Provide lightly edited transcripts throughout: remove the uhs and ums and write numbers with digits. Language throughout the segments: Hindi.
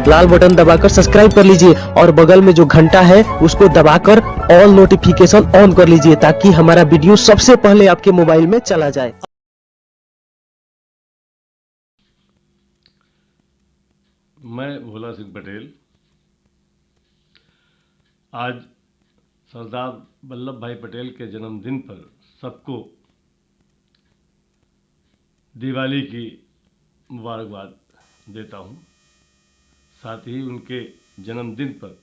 लाल बटन दबाकर सब्सक्राइब कर लीजिए और बगल में जो घंटा है उसको दबाकर ऑल नोटिफिकेशन ऑन कर लीजिए ताकि हमारा वीडियो सबसे पहले आपके मोबाइल में चला जाए। मैं भोला सिंह पटेल आज सरदार वल्लभ भाई पटेल के जन्मदिन पर सबको दिवाली की मुबारकबाद देता हूं। साथ ही उनके जन्मदिन पर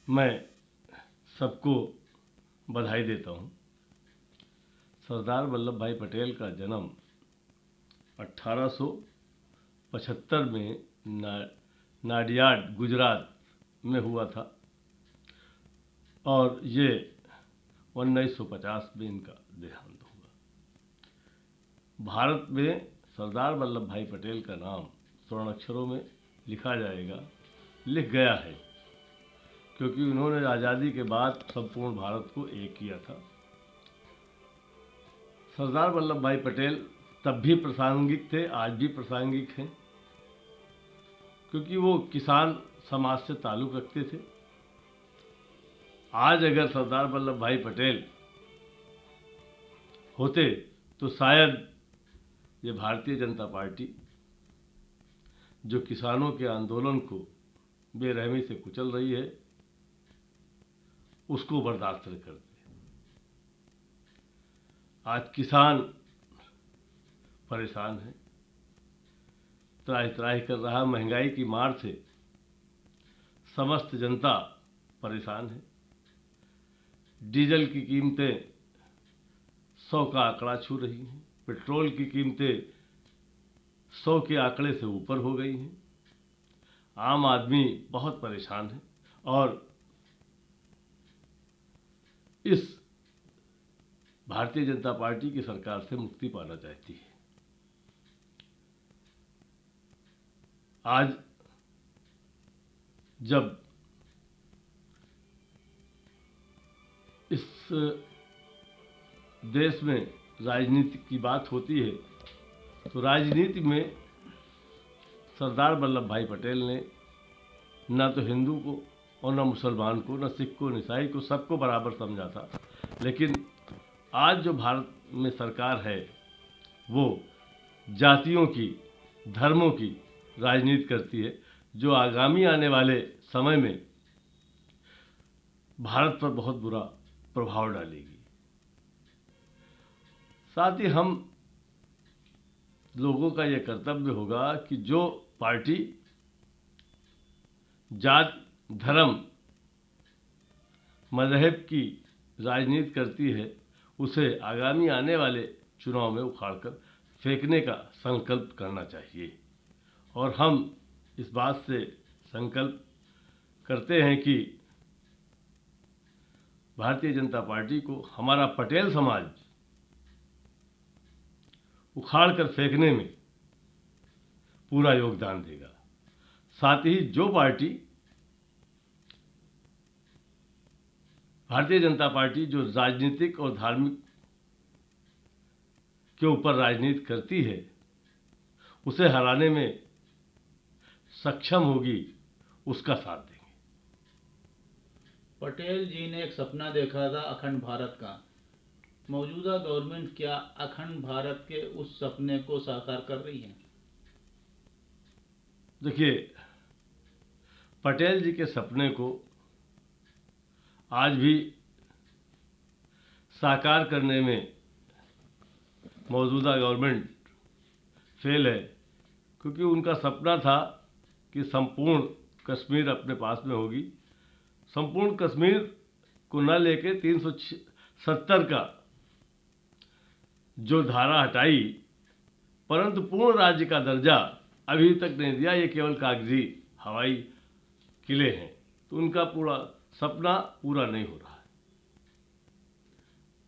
मैं सबको बधाई देता हूं। सरदार वल्लभ भाई पटेल का जन्म 1875 में नाडियाड गुजरात में हुआ था और ये 1950 में इनका देहांत हुआ। भारत में सरदार वल्लभ भाई पटेल का नाम स्वर्ण अक्षरों में लिखा जाएगा, लिख गया है, क्योंकि उन्होंने आज़ादी के बाद संपूर्ण भारत को एक किया था। सरदार वल्लभ भाई पटेल तब भी प्रासंगिक थे, आज भी प्रासंगिक हैं, क्योंकि वो किसान समाज से ताल्लुक़ रखते थे। आज अगर सरदार वल्लभ भाई पटेल होते तो शायद ये भारतीय जनता पार्टी जो किसानों के आंदोलन को बेरहमी से कुचल रही है उसको बर्दाश्त न करते। आज किसान परेशान है, त्राहि त्राहि कर रहा। महंगाई की मार से समस्त जनता परेशान है। डीजल की कीमतें 100 का आंकड़ा छू रही हैं, पेट्रोल की कीमतें 100 के आंकड़े से ऊपर हो गई हैं। आम आदमी बहुत परेशान है और इस भारतीय जनता पार्टी की सरकार से मुक्ति पाना चाहती है। आज जब इस देश में राजनीति की बात होती है तो राजनीति में सरदार वल्लभ भाई पटेल ने न तो हिंदू को और न मुसलमान को, न सिख को, न ईसाई को, सबको बराबर समझा था। लेकिन आज जो भारत में सरकार है वो जातियों की, धर्मों की राजनीति करती है, जो आगामी आने वाले समय में भारत पर बहुत बुरा प्रभाव डालेगी। साथ ही हम लोगों का यह कर्तव्य होगा कि जो पार्टी जात, धर्म, मजहब की राजनीति करती है उसे आगामी आने वाले चुनाव में उखाड़कर फेंकने का संकल्प करना चाहिए। और हम इस बात से संकल्प करते हैं कि भारतीय जनता पार्टी को हमारा पटेल समाज उखाड़ कर फेंकने में पूरा योगदान देगा। साथ ही जो पार्टी, भारतीय जनता पार्टी जो राजनीतिक और धार्मिक के ऊपर राजनीति करती है उसे हराने में सक्षम होगी, उसका साथ देंगे। पटेल जी ने एक सपना देखा था अखंड भारत का। मौजूदा गवर्नमेंट क्या अखंड भारत के उस सपने को साकार कर रही है? देखिए, पटेल जी के सपने को आज भी साकार करने में मौजूदा गवर्नमेंट फेल है, क्योंकि उनका सपना था कि संपूर्ण कश्मीर अपने पास में होगी। संपूर्ण कश्मीर को न लेके 370 का जो धारा हटाई, परंतु पूर्ण राज्य का दर्जा अभी तक नहीं दिया। ये केवल कागजी हवाई किले हैं, तो उनका पूरा सपना पूरा नहीं हो रहा है।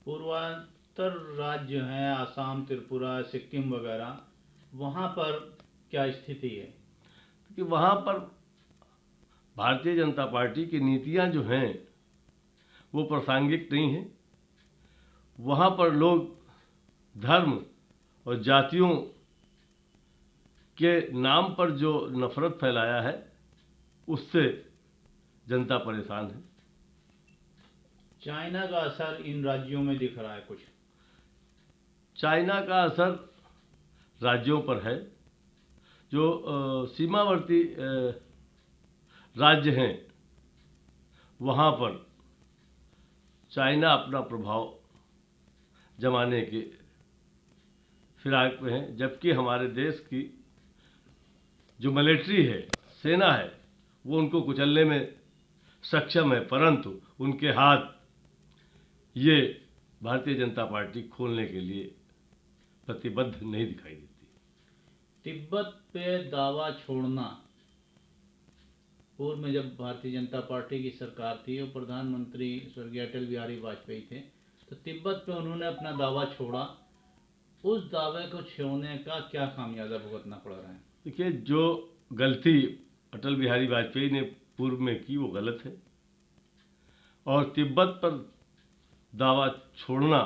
पूर्वोत्तर राज्य हैं आसाम, त्रिपुरा, सिक्किम वगैरह, वहाँ पर क्या स्थिति है? कि वहाँ पर भारतीय जनता पार्टी की नीतियाँ जो हैं वो प्रासंगिक नहीं हैं। वहाँ पर लोग धर्म और जातियों के नाम पर जो नफरत फैलाया है उससे जनता परेशान है। चाइना का असर इन राज्यों में दिख रहा है कुछ? चाइना का असर राज्यों पर है। जो सीमावर्ती राज्य हैं वहाँ पर चाइना अपना प्रभाव जमाने के फिराक में है, जबकि हमारे देश की जो मिलिट्री है, सेना है, वो उनको कुचलने में सक्षम है, परंतु उनके हाथ ये भारतीय जनता पार्टी खोलने के लिए प्रतिबद्ध नहीं दिखाई देती। तिब्बत पे दावा छोड़ना, पूर्व में जब भारतीय जनता पार्टी की सरकार थी और प्रधानमंत्री स्वर्गीय अटल बिहारी वाजपेयी थे, तो तिब्बत पे उन्होंने अपना दावा छोड़ा। उस दावे को छोड़ने का क्या खामियाजा भुगतना पड़ रहा है? देखिए, जो गलती अटल बिहारी वाजपेयी ने पूर्व में की वो गलत है, और तिब्बत पर दावा छोड़ना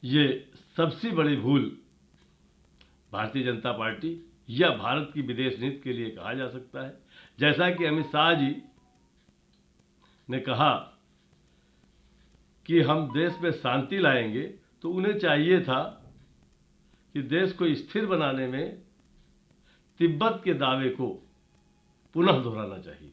ये सबसे बड़ी भूल भारतीय जनता पार्टी या भारत की विदेश नीति के लिए कहा जा सकता है। जैसा कि अमित शाह जी ने कहा कि हम देश में शांति लाएंगे, तो उन्हें चाहिए था कि देश को स्थिर बनाने में तिब्बत के दावे को पुनः दोहराना चाहिए।